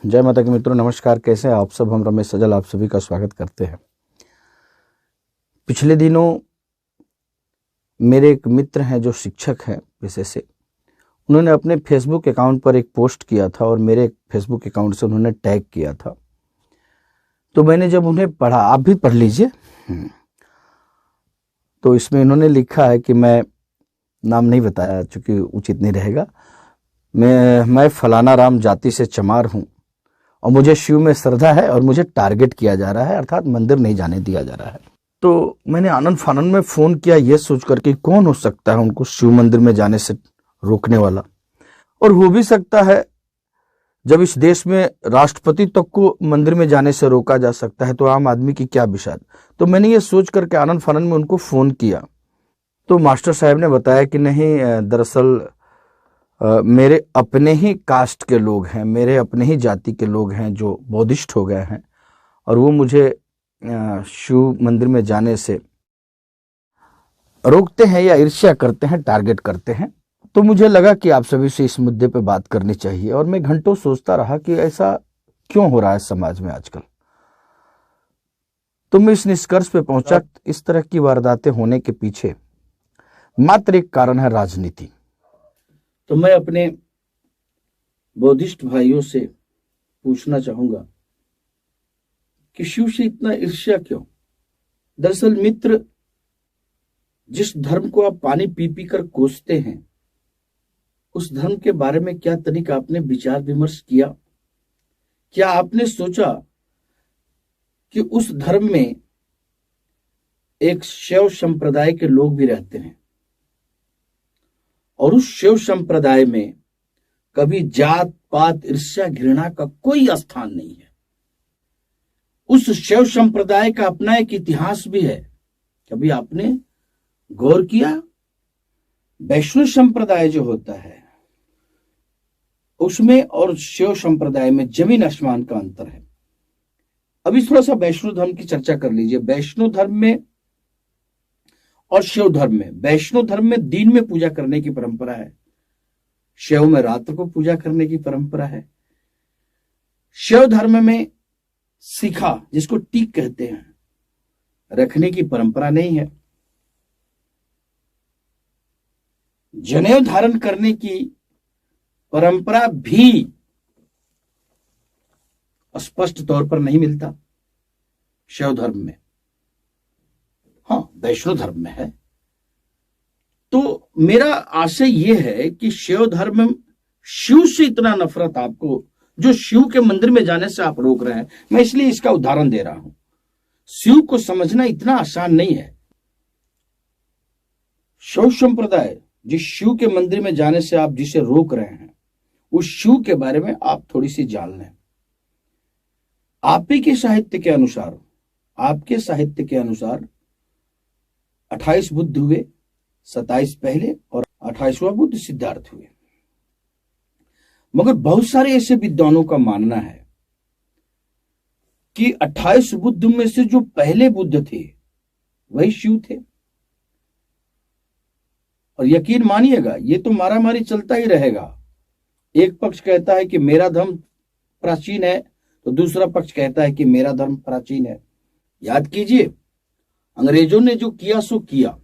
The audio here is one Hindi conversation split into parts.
जय माता की मित्रों, नमस्कार। कैसे हैं आप सब? हम रमेश सजल आप सभी का स्वागत करते हैं। पिछले दिनों मेरे एक मित्र हैं जो शिक्षक हैं पेशे से। उन्होंने अपने फेसबुक अकाउंट पर एक पोस्ट किया था और मेरे फेसबुक अकाउंट से उन्होंने टैग किया था। तो मैंने जब उन्हें पढ़ा, आप भी पढ़ लीजिए। तो इसमें इन्होंने लिखा है कि मैं नाम नहीं बताया चूंकि उचित नहीं रहेगा। मैं फलाना राम जाति से चमार हूं और मुझे शिव में श्रद्धा है और मुझे टारगेट किया जा रहा है, अर्थात मंदिर नहीं जाने दिया जा रहा है। तो मैंने आनंद फानंद में फोन किया यह सोचकर कि कौन हो सकता है उनको शिव मंदिर में जाने से रोकने वाला। और हो भी सकता है, जब इस देश में राष्ट्रपति तक को मंदिर में जाने से रोका जा सकता है तो आम आदमी की क्या विषाद। तो मैंने ये सोच करके आनंद फानंद में उनको फोन किया तो मास्टर साहब ने बताया कि नहीं, दरअसल मेरे अपने ही कास्ट के लोग हैं, मेरे अपने ही जाति के लोग हैं जो बौद्धिस्ट हो गए हैं और वो मुझे शिव मंदिर में जाने से रोकते हैं या ईर्ष्या करते हैं, टारगेट करते हैं। तो मुझे लगा कि आप सभी से इस मुद्दे पे बात करनी चाहिए। और मैं घंटों सोचता रहा कि ऐसा क्यों हो रहा है समाज में आजकल। तो मैं इस निष्कर्ष पे पहुंचा, इस तरह की वारदातें होने के पीछे मात्र एक कारण है, राजनीति। तो मैं अपने बौद्धिस्ट भाइयों से पूछना चाहूंगा कि शिव से इतना ईर्ष्या क्यों? दरअसल मित्र, जिस धर्म को आप पानी पी पी कर कोसते हैं, उस धर्म के बारे में क्या तनिक आपने विचार विमर्श किया? क्या आपने सोचा कि उस धर्म में एक शैव संप्रदाय के लोग भी रहते हैं और उस शैव संप्रदाय में कभी जात पात ईर्ष्या घृणा का कोई स्थान नहीं है। उस शैव संप्रदाय का अपना एक इतिहास भी है। कभी आपने गौर किया? वैष्णव संप्रदाय जो होता है उसमें और शैव संप्रदाय में जमीन आसमान का अंतर है। अभी थोड़ा सा वैष्णव धर्म की चर्चा कर लीजिए। वैष्णव धर्म में और शैव धर्म में, वैष्णव धर्म में दिन में पूजा करने की परंपरा है, शैव में रात्र को पूजा करने की परंपरा है। शैव धर्म में शिखा, जिसको टीक कहते हैं, रखने की परंपरा नहीं है। जनेऊ धारण करने की परंपरा भी स्पष्ट तौर पर नहीं मिलता शैव धर्म में। हाँ, वैष्णव धर्म में है। तो मेरा आशय यह है कि शैव धर्म में शिव से इतना नफरत आपको, जो शिव के मंदिर में जाने से आप रोक रहे हैं, मैं इसलिए इसका उदाहरण दे रहा हूं। शिव को समझना इतना आसान नहीं है। शैव संप्रदाय जिस शिव के मंदिर में जाने से आप जिसे रोक रहे हैं, उस शिव के बारे में आप थोड़ी सी जान लें। आपके साहित्य के अनुसार, आपके साहित्य के अनुसार 28 बुद्ध हुए, 27 पहले और 28वां बुद्ध सिद्धार्थ हुए। मगर बहुत सारे ऐसे विद्वानों का मानना है कि 28 बुद्ध में से जो पहले बुद्ध थे वही शिव थे। और यकीन मानिएगा, ये तो मारामारी चलता ही रहेगा। एक पक्ष कहता है कि मेरा धर्म प्राचीन है तो दूसरा पक्ष कहता है कि मेरा धर्म प्राचीन है। याद कीजिए, अंग्रेजों ने जो किया सो किया,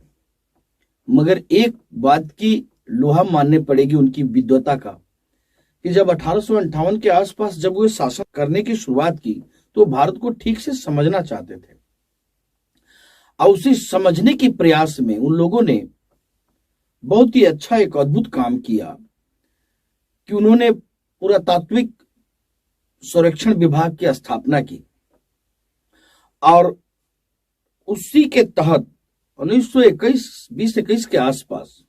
मगर एक बात की लोहा मानने पड़ेगी उनकी विद्वता का, कि जब 1858 के आसपास जब वो शासन करने की शुरुआत की तो भारत को ठीक से समझना चाहते थे। और उसी समझने के प्रयास में उन लोगों ने बहुत ही अच्छा एक अद्भुत काम किया कि उन्होंने पुरातात्विक सर्वेक्षण विभाग की स्थापना की और उसी के तहत 1921 के आसपास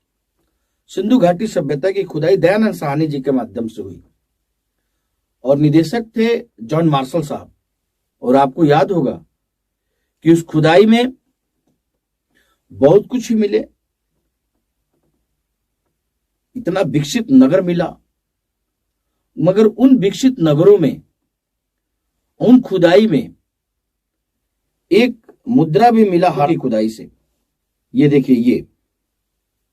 सिंधु घाटी सभ्यता की खुदाई दयानंद साहनी जी के माध्यम से हुई और निदेशक थे जॉन मार्शल साहब। और आपको याद होगा कि उस खुदाई में बहुत कुछ ही मिले, इतना विकसित नगर मिला, मगर उन विकसित नगरों में, उन खुदाई में एक मुद्रा भी मिला हाथी खुदाई से। ये देखिए, ये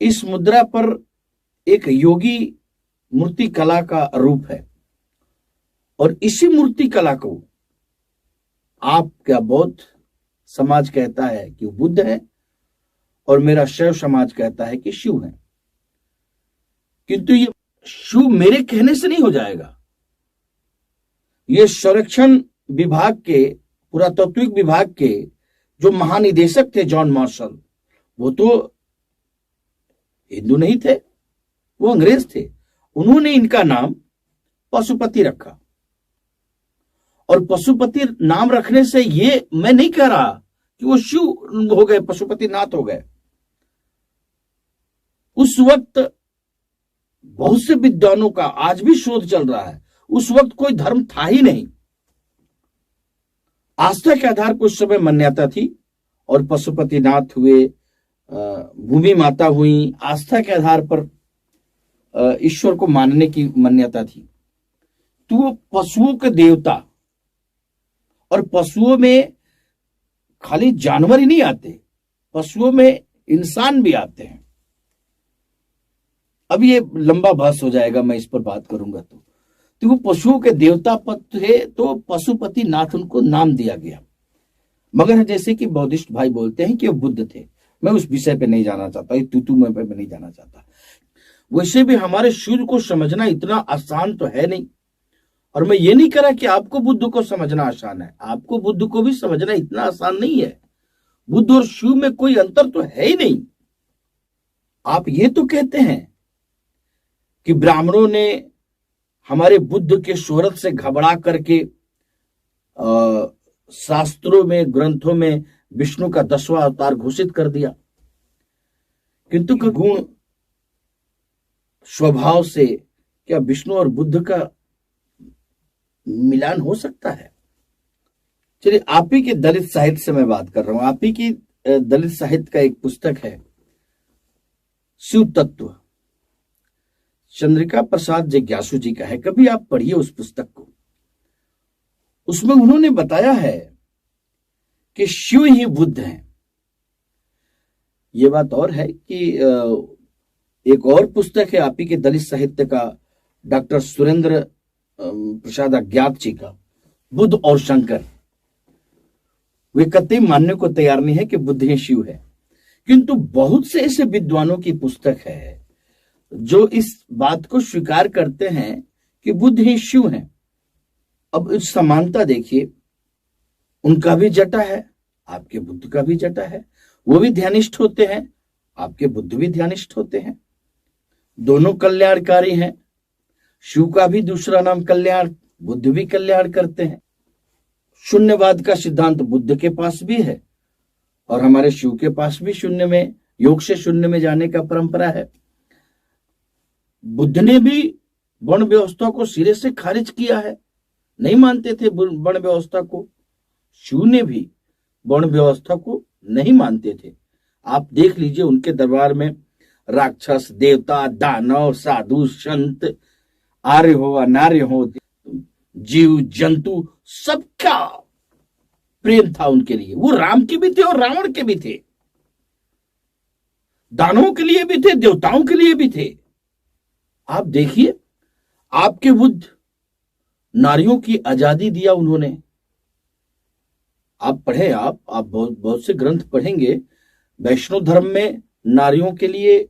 इस मुद्रा पर एक योगी मूर्ति कला का रूप है और इसी मूर्ति कला को आपका बौद्ध समाज कहता है कि वो बुद्ध है और मेरा शैव समाज कहता है कि शिव है। किंतु ये शिव मेरे कहने से नहीं हो जाएगा। ये संरक्षण विभाग के, पुरातत्विक विभाग के जो महानिदेशक थे जॉन मार्शल, वो तो हिंदू नहीं थे, वो अंग्रेज थे। उन्होंने इनका नाम पशुपति रखा। और पशुपति नाम रखने से ये मैं नहीं कह रहा कि वो शिव हो गए, पशुपति नाथ हो गए। उस वक्त बहुत से विद्वानों का आज भी शोध चल रहा है। उस वक्त कोई धर्म था ही नहीं। आस्था के आधार पर उस समय मान्यता थी और पशुपतिनाथ हुए, भूमि माता हुई, आस्था के आधार पर ईश्वर को मानने की मान्यता थी। तो वो पशुओं के देवता, और पशुओं में खाली जानवर ही नहीं आते, पशुओं में इंसान भी आते हैं। अब ये लंबा बहस हो जाएगा, मैं इस पर बात करूंगा। तो वो पशुओं के देवता पद थे, तो पशुपति नाथ उनको नाम दिया गया। मगर जैसे कि बौद्धिस्ट भाई बोलते हैं कि वो बुद्ध थे, मैं उस विषय पे नहीं जाना चाहता, तू मैं नहीं जाना चाहता। वैसे भी हमारे सूर्य को समझना इतना आसान तो है नहीं। और मैं ये नहीं कह रहा कि आपको बुद्ध को समझना आसान है, आपको बुद्ध को भी समझना इतना आसान नहीं है। बुद्ध और शिव में कोई अंतर तो है ही नहीं। आप ये तो कहते हैं कि ब्राह्मणों ने हमारे बुद्ध के शोहरत से घबरा करके शास्त्रों में, ग्रंथों में विष्णु का 10वां अवतार घोषित कर दिया। किंतु गुण स्वभाव से क्या विष्णु और बुद्ध का मिलान हो सकता है? चलिए, आप ही के दलित साहित्य से मैं बात कर रहा हूं। आप ही की दलित साहित्य का एक पुस्तक है शिव तत्व, चंद्रिका प्रसाद जिज्ञासु जी का है। कभी आप पढ़िए उस पुस्तक को। उसमें उन्होंने बताया है कि शिव ही बुद्ध हैं। यह बात और है कि एक और पुस्तक है आप ही के दलित साहित्य का, डॉक्टर सुरेंद्र प्रसाद अज्ञात जी का, बुद्ध और शंकर। वे कतई मानने को तैयार नहीं है कि बुद्ध ही शिव है। किंतु बहुत से ऐसे विद्वानों की पुस्तक है जो इस बात को स्वीकार करते हैं कि बुद्ध ही शिव हैं। अब इस समानता देखिए, उनका भी जटा है, आपके बुद्ध का भी जटा है। वो भी ध्यानिष्ठ होते हैं, आपके बुद्ध भी ध्यानिष्ठ होते हैं। दोनों कल्याणकारी हैं। शिव का भी दूसरा नाम कल्याण, बुद्ध भी कल्याण करते हैं। शून्यवाद का सिद्धांत बुद्ध के पास भी है और हमारे शिव के पास भी शून्य में, योग से शून्य में जाने का परंपरा है। बुद्ध ने भी वर्ण व्यवस्था को सिरे से खारिज किया है, नहीं मानते थे वर्ण व्यवस्था को। शिव ने भी वर्ण व्यवस्था को नहीं मानते थे। आप देख लीजिए, उनके दरबार में राक्षस, देवता, दानव, साधु, संत, आर्य हो अनार्य हो, जीव जंतु, सबका प्रेम था उनके लिए। वो राम के भी थे और रावण के भी थे, दानवों के लिए भी थे, देवताओं के लिए भी थे। आप देखिए, आपके बुद्ध नारियों की आजादी दिया उन्होंने। आप पढ़े, आप बहुत से ग्रंथ पढ़ेंगे। वैष्णव धर्म में नारियों के लिए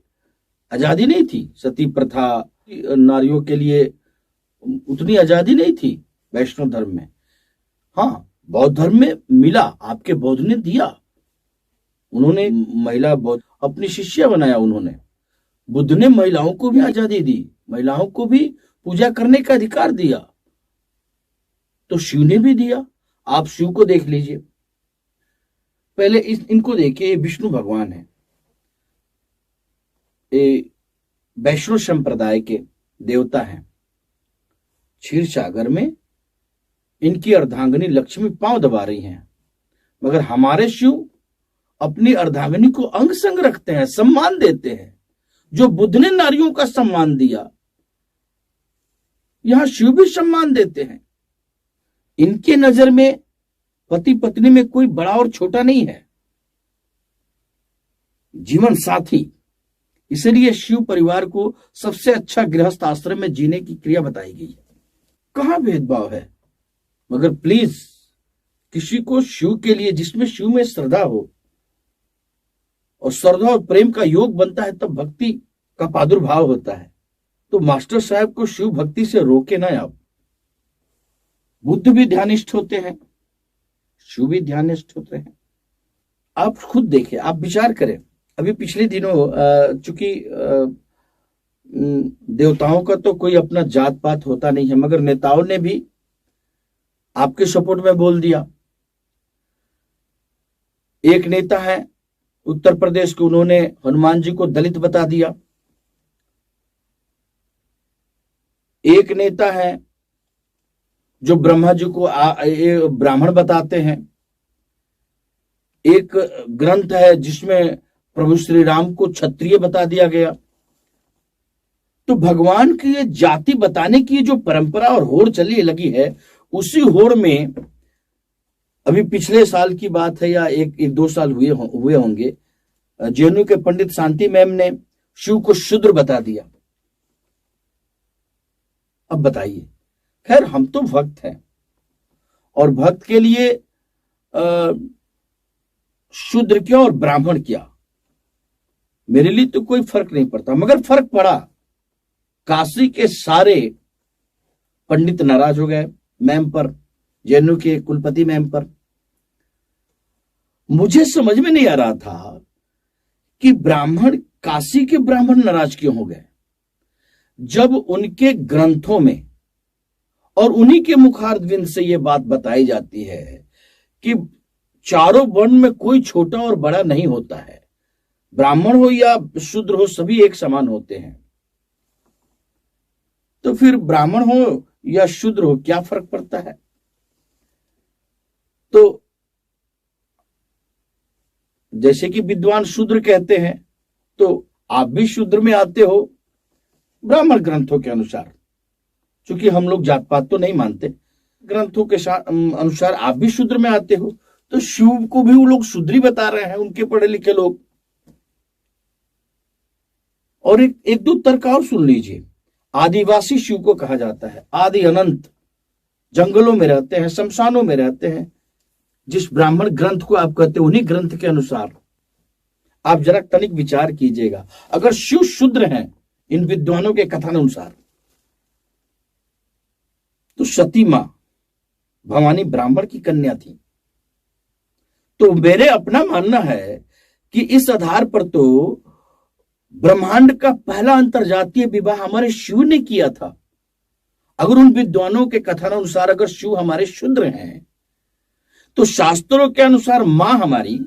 आजादी नहीं थी, सती प्रथा, नारियों के लिए उतनी आजादी नहीं थी वैष्णव धर्म में। हाँ, बौद्ध धर्म में मिला, आपके बौद्ध ने दिया। उन्होंने महिला बौद्ध अपनी शिष्या बनाया। उन्होंने, बुद्ध ने महिलाओं को भी आजादी दी, महिलाओं को भी पूजा करने का अधिकार दिया। तो शिव ने भी दिया। आप शिव को देख लीजिए, पहले इनको देखिए, विष्णु भगवान है, वैष्णव संप्रदाय के देवता हैं। क्षीर सागर में इनकी अर्धांगिनी लक्ष्मी पांव दबा रही हैं, मगर हमारे शिव अपनी अर्धांगिनी को अंग संग रखते हैं, सम्मान देते हैं। जो बुद्ध ने नारियों का सम्मान दिया, यहां शिव भी सम्मान देते हैं। इनके नजर में पति पत्नी में कोई बड़ा और छोटा नहीं है, जीवन साथी। इसलिए शिव परिवार को सबसे अच्छा गृहस्थ आश्रम में जीने की क्रिया बताई गई है। कहां भेदभाव है? मगर प्लीज किसी को शिव के लिए, जिसमें शिव में श्रद्धा हो और श्रद्धा और प्रेम का योग बनता है, तब भक्ति का प्रादुर्भाव होता है। तो मास्टर साहब को शिव भक्ति से रोके ना आप। बुद्ध भी ध्यानिष्ठ होते हैं, शिव भी ध्यानिष्ठ होते हैं। आप खुद देखें, आप विचार करें। अभी पिछले दिनों चूंकि देवताओं का तो कोई अपना जात पात होता नहीं है, मगर नेताओं ने भी आपके सपोर्ट में बोल दिया। एक नेता है उत्तर प्रदेश के, उन्होंने हनुमान जी को दलित बता दिया। एक नेता है जो ब्रह्मा जी को ब्राह्मण बताते हैं। एक ग्रंथ है जिसमें प्रभु श्री राम को क्षत्रिय बता दिया गया। तो भगवान की ये जाति बताने की जो परंपरा और होड़ चली लगी है, उसी होड़ में अभी पिछले साल की बात है या एक दो साल हुए होंगे, जेएनयू के पंडित शांति मैम ने शिव को शूद्र बता दिया। अब बताइए, खैर हम तो भक्त हैं और भक्त के लिए शूद्र क्या और ब्राह्मण क्या, मेरे लिए तो कोई फर्क नहीं पड़ता। मगर फर्क पड़ा, काशी के सारे पंडित नाराज हो गए मैम पर, जेएनयू के कुलपति मैम पर। मुझे समझ में नहीं आ रहा था कि ब्राह्मण, काशी के ब्राह्मण नाराज क्यों हो गए, जब उनके ग्रंथों में और उन्हीं के मुखारबिंद से यह बात बताई जाती है कि चारों वर्ण में कोई छोटा और बड़ा नहीं होता है, ब्राह्मण हो या शूद्र हो सभी एक समान होते हैं। तो फिर ब्राह्मण हो या शूद्र हो क्या फर्क पड़ता है? तो जैसे कि विद्वान शूद्र कहते हैं, तो आप भी शूद्र में आते हो ब्राह्मण ग्रंथों के अनुसार। क्योंकि हम लोग जात पात तो नहीं मानते, ग्रंथों के अनुसार आप भी शूद्र में आते हो। तो शिव को भी वो लोग शूद्री बता रहे हैं, उनके पढ़े लिखे लोग। और एक दो तर्क और सुन लीजिए। आदिवासी शिव को कहा जाता है, आदि अनंत, जंगलों में रहते हैं, शमशानों में रहते हैं। जिस ब्राह्मण ग्रंथ को आप कहते हैं, उन्हीं ग्रंथ के अनुसार आप जरा तनिक विचार कीजिएगा। अगर शिव शूद्र हैं इन विद्वानों के कथनानुसार, तो सती मां भवानी ब्राह्मण की कन्या थी। तो मेरे अपना मानना है कि इस आधार पर तो ब्रह्मांड का पहला अंतरजातीय विवाह हमारे शिव ने किया था। अगर उन विद्वानों के कथनानुसार अगर शिव हमारे शूद्र हैं, तो शास्त्रों के अनुसार मां हमारी,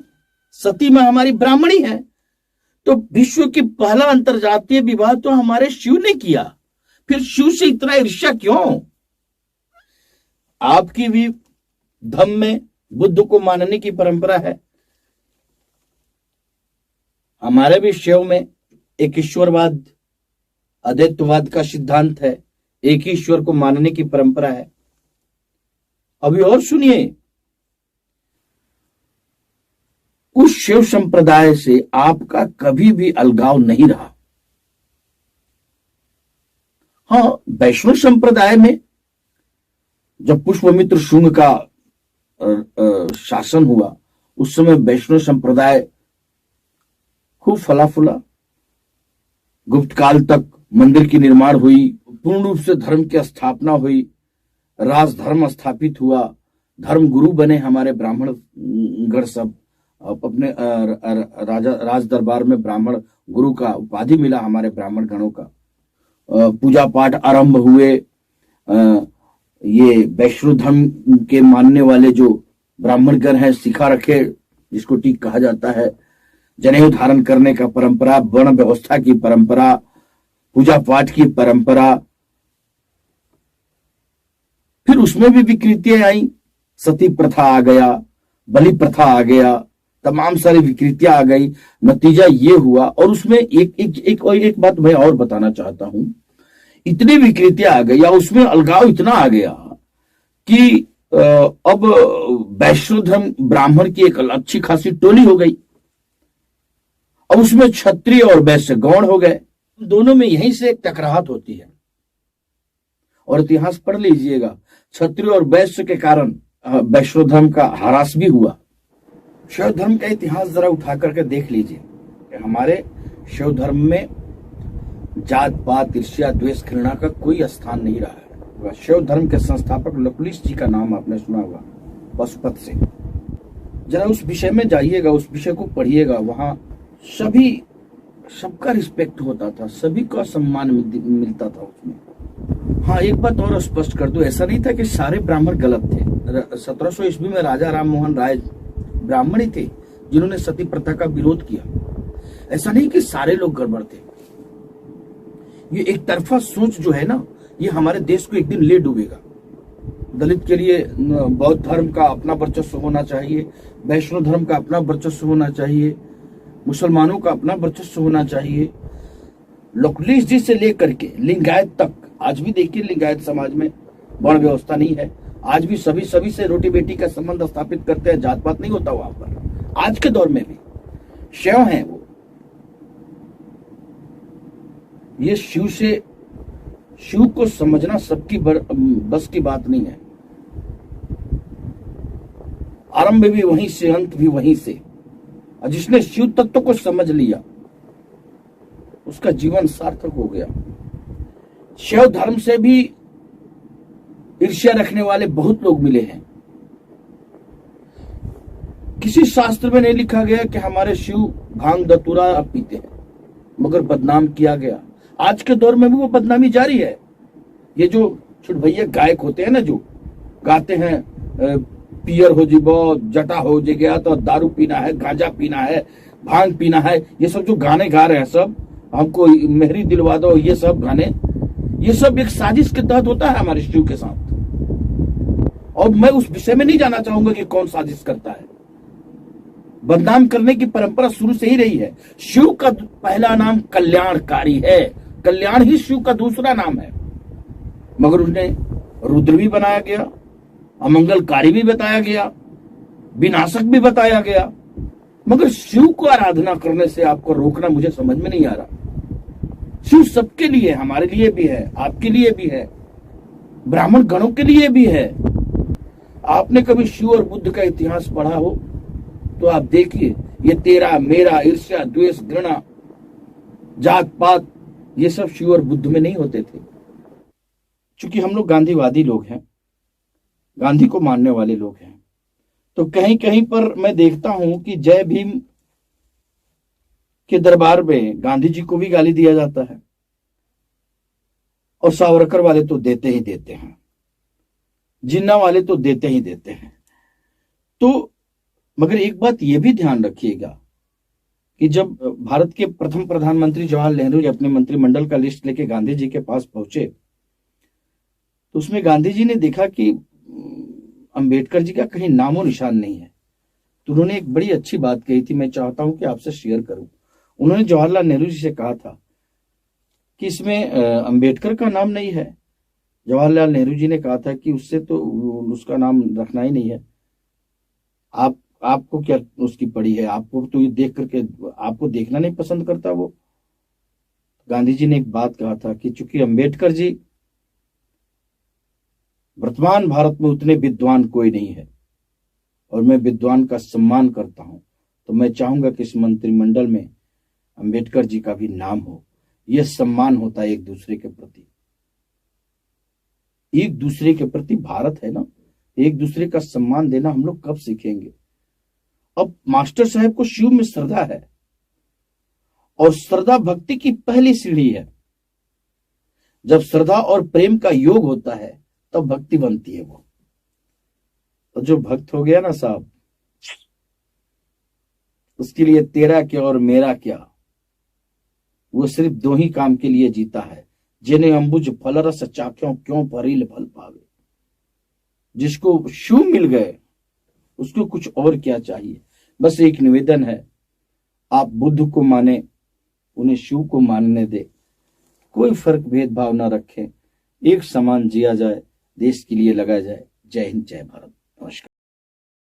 सती मां हमारी ब्राह्मणी है। तो विश्व की पहला अंतरजातीय विवाह तो हमारे शिव ने किया, फिर शिव से इतना ईर्ष्या क्यों? आपकी भी धम्म में बुद्ध को मानने की परंपरा है, हमारे भी शिव में एक ईश्वरवाद, अद्वैतवाद का सिद्धांत है, एक ही ईश्वर को मानने की परंपरा है। अभी और सुनिए, उस शिव संप्रदाय से आपका कभी भी अलगाव नहीं रहा। हां, वैष्णव संप्रदाय में जब पुष्पमित्र शुंग का शासन हुआ, उस समय वैष्णव संप्रदाय खूब फला फूला। गुप्त काल तक मंदिर की निर्माण हुई, पूर्ण रूप से धर्म की स्थापना हुई, राजधर्म स्थापित हुआ, धर्म गुरु बने हमारे ब्राह्मण गण सब। अपने राज दरबार में ब्राह्मण गुरु का उपाधि मिला हमारे ब्राह्मण गणों का। पूजा पाठ आरंभ हुए। ये वैष्णव धर्म के मानने वाले जो ब्राह्मण गण हैं, शिखा रखे जिसको टीक कहा जाता है, जनेऊ धारण करने का परंपरा, वर्ण व्यवस्था की परंपरा, पूजा पाठ की परंपरा। फिर उसमें भी विकृतियां आई, सती प्रथा आ गया, बलि प्रथा आ गया, तमाम सारी विकृतियां आ गई। नतीजा ये हुआ, और उसमें एक बात मैं और बताना चाहता हूं, इतनी विकृतियां आ गई या उसमें अलगाव इतना आ गया कि अब वैष्णव धर्म ब्राह्मण की एक अच्छी खासी टोली हो गई। अब उसमें क्षत्रिय और वैश्य गौण हो गए। दोनों में यहीं से एक टकराहट होती है, और इतिहास पढ़ लीजिएगा, क्षत्रिय और वैश्य के कारण वैष्णव धर्म का ह्रास भी हुआ। शैव धर्म का इतिहास जरा उठा करके देख लीजिए कि हमारे शैव धर्म में जात पात ईर्ष्या द्वेष घृणा का कोई स्थान नहीं रहा है। शैव धर्म के संस्थापक लकुलिश जी का नाम आपने सुना होगा, पशुपत से। जरा उस विषय में जाइएगा, उस विषय को पढ़िएगा, वहां सबका रिस्पेक्ट होता था, सभी का सम्मान मिलता था उसमें। हाँ, एक बात और स्पष्ट कर दूं, ऐसा नहीं था कि सारे ब्राह्मण गलत थे। 1700 ईस्वी में राजा राम मोहन राय ब्राह्मण ही थे जिन्होंने सती प्रथा का विरोध किया। ऐसा नहीं कि सारे लोग गड़बड़ थे। ये एक तरफा सोच जो है ना, ये हमारे देश को एक दिन ले डूबेगा। दलित के लिए बौद्ध धर्म का अपना वर्चस्व होना चाहिए, वैष्णव धर्म का अपना वर्चस्व होना चाहिए, मुसलमानों का अपना वर्चस्व होना चाहिए। लकुलिश जी से लेकर के लिंगायत तक, आज भी देखिए लिंगायत समाज में वर्ण व्यवस्था नहीं है। आज भी सभी से रोटी बेटी का संबंध स्थापित करते हैं, जात पात नहीं होता वहां पर। आज के दौर में भी शैव हैं वो। ये शिव को समझना सबकी बस की बात नहीं है। आरंभ भी वहीं से, अंत भी वहीं से। और जिसने शिव तत्व को समझ लिया उसका जीवन सार्थक हो गया। शैव धर्म से भी ईर्ष्या रखने वाले बहुत लोग मिले हैं। किसी शास्त्र में नहीं लिखा गया कि हमारे शिव भांग धतूरा पीते हैं, मगर बदनाम किया गया। आज के दौर में भी वो बदनामी जारी है। ये जो छोट भैया गायक होते हैं ना, जो गाते हैं पियर हो जीबो, जटा हो जे गया, तो दारू पीना है, गांजा पीना है, भांग पीना है, ये सब जो गाने गा रहे हैं, सब हमको मेहरी दिलवा दो, ये सब गाने, ये सब एक साजिश के तहत होता है हमारे शिव के साथ। और मैं उस विषय में नहीं जाना चाहूंगा कि कौन साजिश करता है। बदनाम करने की परंपरा शुरू से ही रही है। शिव का पहला नाम कल्याणकारी है, कल्याण ही शिव का दूसरा नाम है, मगर उन्हें रुद्र भी बनाया गया, अमंगलकारी भी बताया गया, विनाशक भी बताया गया। मगर शिव को आराधना करने से आपको रोकना मुझे समझ में नहीं आ रहा। शिव सबके लिए, हमारे लिए भी है, आपके लिए भी है, ब्राह्मण गणों के लिए भी है। आपने कभी शिव और बुद्ध का इतिहास पढ़ा हो तो आप देखिए, ये तेरा मेरा, ईर्ष्या द्वेष घृणा जात पात, ये सब शिव और बुद्ध में नहीं होते थे। चूंकि हम लोग गांधीवादी लोग हैं, गांधी को मानने वाले लोग हैं, तो कहीं कहीं पर मैं देखता हूं कि जय भीम के दरबार में गांधी जी को भी गाली दिया जाता है, और सावरकर वाले तो देते ही देते हैं, जिन्ना वाले तो देते ही देते हैं। तो मगर एक बात यह भी ध्यान रखिएगा कि जब भारत के प्रथम प्रधानमंत्री जवाहरलाल नेहरू जी अपने मंत्रिमंडल का लिस्ट लेके गांधी जी के पास पहुंचे, तो उसमें गांधी जी ने देखा कि अंबेडकर जी का कहीं नामो निशान नहीं है। तो उन्होंने एक बड़ी अच्छी बात कही थी, मैं चाहता हूं कि आपसे शेयर करूं। उन्होंने जवाहरलाल नेहरू जी से कहा था कि इसमें अंबेडकर का नाम नहीं है। जवाहरलाल नेहरू जी ने कहा था कि उससे तो उसका नाम रखना ही नहीं है। आपको क्या उसकी पड़ी है, आपको तो ये देख करके आपको देखना नहीं पसंद करता वो। गांधी जी ने एक बात कहा था कि चूंकि अंबेडकर जी वर्तमान भारत में उतने विद्वान कोई नहीं है और मैं विद्वान का सम्मान करता हूं, तो मैं चाहूंगा कि इस मंत्रिमंडल में अंबेडकर जी का भी नाम हो। यह सम्मान होता है एक दूसरे के प्रति। एक दूसरे के प्रति भारत है ना, एक दूसरे का सम्मान देना हम लोग कब सीखेंगे? अब मास्टर साहब को शिव में श्रद्धा है, और श्रद्धा भक्ति की पहली सीढ़ी है। जब श्रद्धा और प्रेम का योग होता है तब भक्ति बनती है वो। तो जो भक्त हो गया ना साहब, उसके लिए तेरा क्या और मेरा क्या, वो सिर्फ दो ही काम के लिए जीता है, जिन्हें अंबुज फलरस चाख्यों क्यों भरील फल पावे। जिसको शिव मिल गए उसको कुछ और क्या चाहिए। बस एक निवेदन है, आप बुद्ध को माने, उन्हें शिव को मानने दे, कोई फर्क भेदभाव ना रखें, एक समान जिया जाए, देश के लिए लगा जाए। जय हिंद, जय भारत।